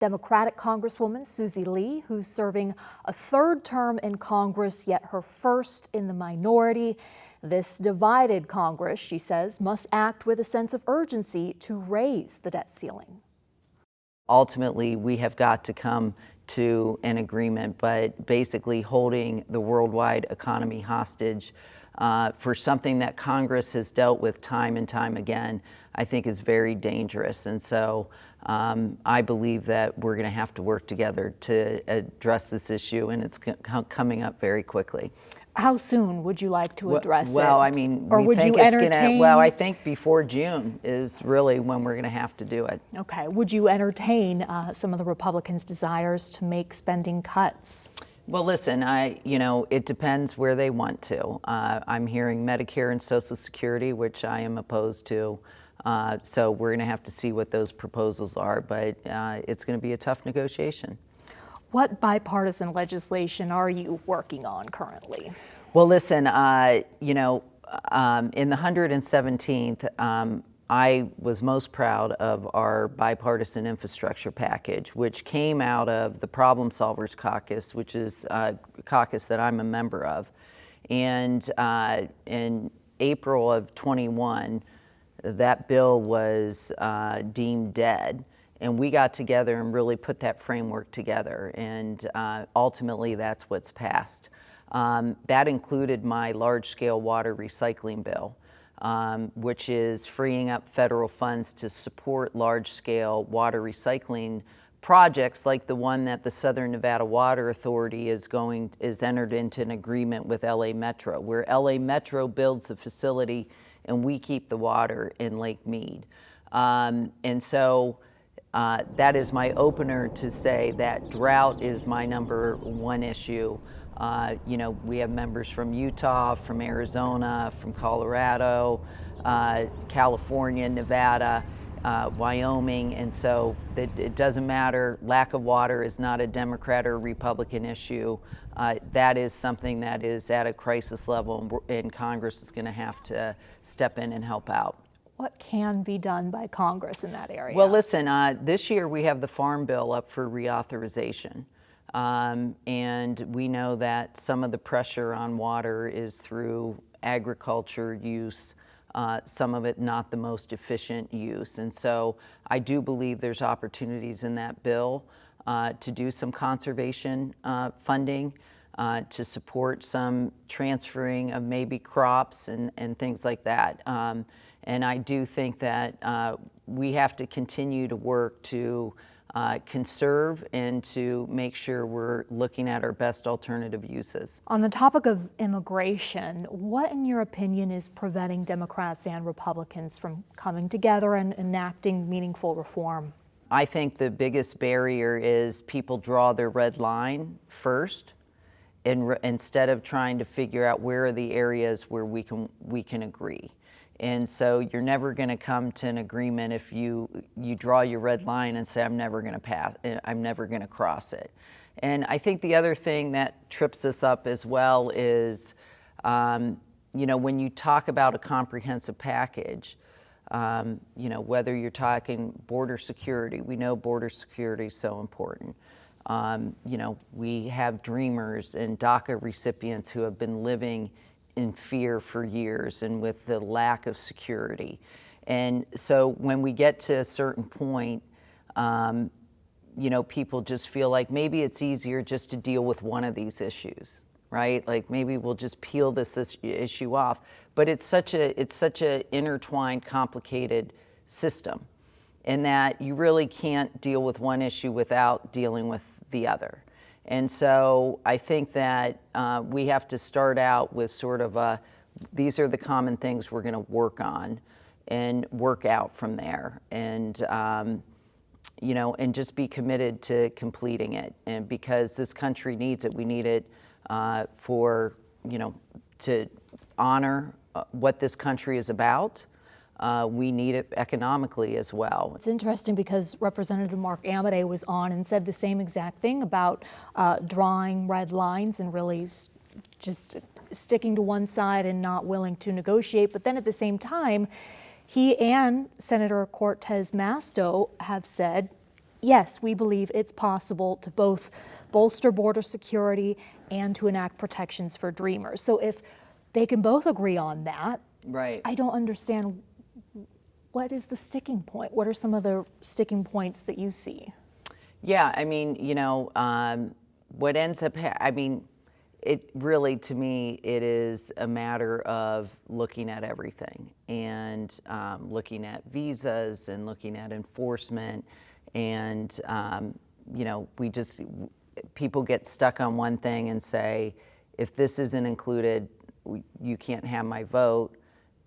Democratic Congresswoman Susie Lee, who's serving a third term in Congress, yet her first in the minority. This divided Congress, she says, must act with a sense of urgency to raise the debt ceiling. Ultimately, we have got to come to an agreement, but basically holding the worldwide economy hostage for something that Congress has dealt with time and time again, I think is very dangerous. And so I believe that we're going to have to work together to address this issue, and it's coming up very quickly. How soon would you like to address it? Well, I mean, or would you entertain? Well, I think before June is really when we're going to have to do it. Okay. Would you entertain some of the Republicans' desires to make spending cuts? Well, listen, it depends where they want to. I'm hearing Medicare and Social Security, which I am opposed to. So we're going to have to see what those proposals are, but it's going to be a tough negotiation. What bipartisan legislation are you working on currently? Well, listen, in the 117th, I was most proud of our bipartisan infrastructure package, which came out of the Problem Solvers Caucus, which is a caucus that I'm a member of. And in April of 21, that bill was deemed dead. And we got together and really put that framework together. And ultimately, that's what's passed. That included my large-scale water recycling bill, which is freeing up federal funds to support large-scale water recycling projects like the one that the Southern Nevada Water Authority is entered into an agreement with LA Metro, where LA Metro builds the facility and we keep the water in Lake Mead. And so that is my opener to say that drought is my number one issue. We have members from Utah, from Arizona, from Colorado, California, Nevada, Wyoming, and so it doesn't matter. Lack of water is not a Democrat or Republican issue. That is something that is at a crisis level, and Congress is going to have to step in and help out. What can be done by Congress in that area? Well, listen, this year we have the Farm Bill up for reauthorization. And we know that some of the pressure on water is through agriculture use, some of it not the most efficient use. And so I do believe there's opportunities in that bill to do some conservation funding, to support some transferring of maybe crops and things like that. And I do think that we have to continue to work to conserve and to make sure we're looking at our best alternative uses. On the topic of immigration, what in your opinion is preventing Democrats and Republicans from coming together and enacting meaningful reform? I think the biggest barrier is people draw their red line first, instead of trying to figure out where are the areas where we can agree. And so you're never going to come to an agreement if you draw your red line and say, I'm never going to cross it. And I think the other thing that trips us up as well is, when you talk about a comprehensive package, whether you're talking border security, we know border security is so important. We have dreamers and DACA recipients who have been living in fear for years and with the lack of security. And so when we get to a certain point, people just feel like maybe it's easier just to deal with one of these issues, right? Like maybe we'll just peel this issue off. But it's such a intertwined, complicated system, in that you really can't deal with one issue without dealing with the other. And so I think that we have to start out with sort of these are the common things we're going to work on and work out from there. And, and just be committed to completing it. And because this country needs it, we need it to honor what this country is about. We need it economically as well. It's interesting because Representative Mark Amodei was on and said the same exact thing about drawing red lines and really just sticking to one side and not willing to negotiate. But then at the same time, he and Senator Cortez Masto have said yes, we believe it's possible to both bolster border security and to enact protections for Dreamers. So if they can both agree on that, Right. I don't understand, what is the sticking point? What are some of the sticking points that you see? Yeah, I mean, what ends up, I mean, it really, to me, it is a matter of looking at everything and looking at visas and looking at enforcement. And, people get stuck on one thing and say, if this isn't included, you can't have my vote.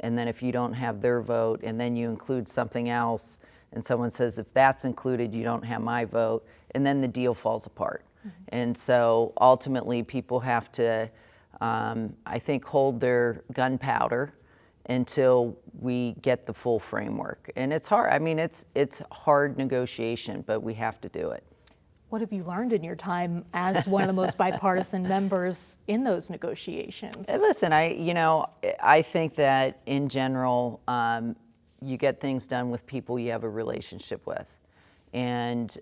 And then if you don't have their vote and then you include something else and someone says, if that's included, you don't have my vote, and then the deal falls apart. And so ultimately people have to, I think, hold their gunpowder until we get the full framework. And it's hard. I mean, it's hard negotiation, but we have to do it. What have you learned in your time as one of the most bipartisan members in those negotiations? Listen, I think that in general, you get things done with people you have a relationship with. And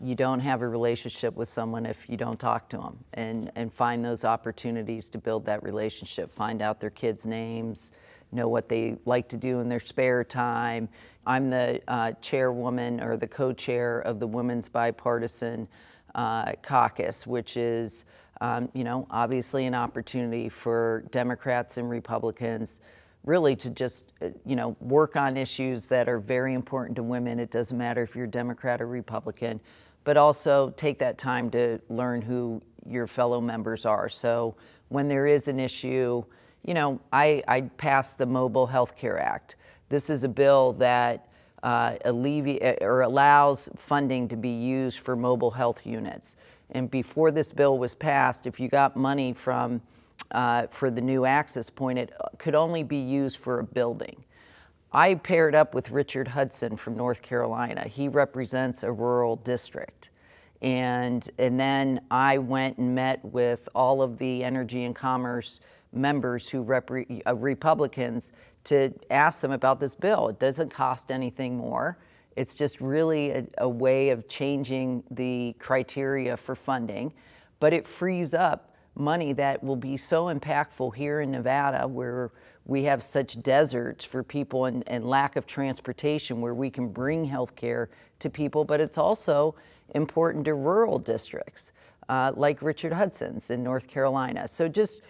you don't have a relationship with someone if you don't talk to them and find those opportunities to build that relationship, find out their kids' names, know what they like to do in their spare time. I'm the chairwoman or the co-chair of the Women's Bipartisan Caucus, which is, obviously an opportunity for Democrats and Republicans really to just, work on issues that are very important to women. It doesn't matter if you're Democrat or Republican, but also take that time to learn who your fellow members are. So when there is an issue, I passed the Mobile Health Care Act. This is a bill that allows funding to be used for mobile health units. And before this bill was passed, if you got money from for the new access point, it could only be used for a building. I paired up with Richard Hudson from North Carolina. He represents a rural district. And then I went and met with all of the Energy and Commerce members who Republicans to ask them about this bill. It doesn't cost anything more. It's just really a way of changing the criteria for funding, but it frees up money that will be so impactful here in Nevada, where we have such deserts for people and lack of transportation, where we can bring health care to people. But it's also important to rural districts like Richard Hudson's in North Carolina. So just,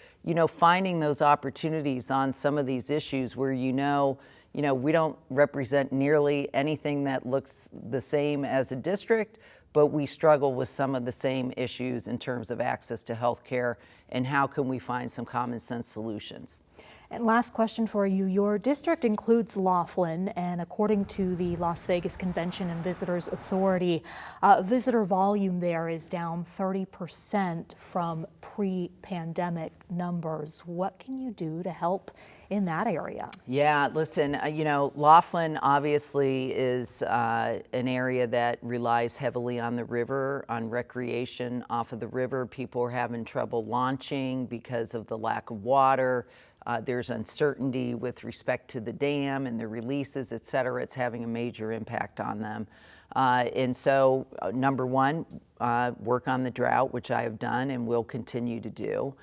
finding those opportunities on some of these issues where we don't represent nearly anything that looks the same as a district, but we struggle with some of the same issues in terms of access to health care, and how can we find some common sense solutions. And last question for you. Your district includes Laughlin, and according to the Las Vegas Convention and Visitors Authority, visitor volume there is down 30% from pre-pandemic numbers. What can you do to help in that area? Yeah, listen, Laughlin obviously is an area that relies heavily on the river, on recreation off of the river. People are having trouble launching because of the lack of water. There's uncertainty with respect to the dam and the releases, et cetera. It's having a major impact on them. And so, number one, work on the drought, which I have done and will continue to do.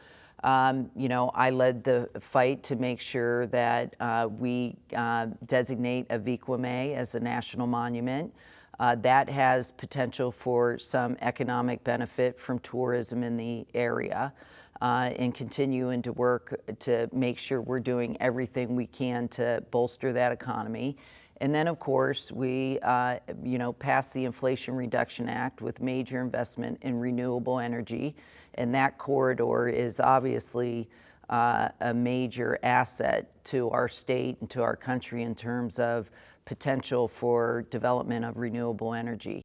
I led the fight to make sure that we designate Aviqua May as a national monument. That has potential for some economic benefit from tourism in the area. And continuing to work to make sure we're doing everything we can to bolster that economy. And then, of course, we passed the Inflation Reduction Act with major investment in renewable energy. And that corridor is obviously a major asset to our state and to our country in terms of potential for development of renewable energy.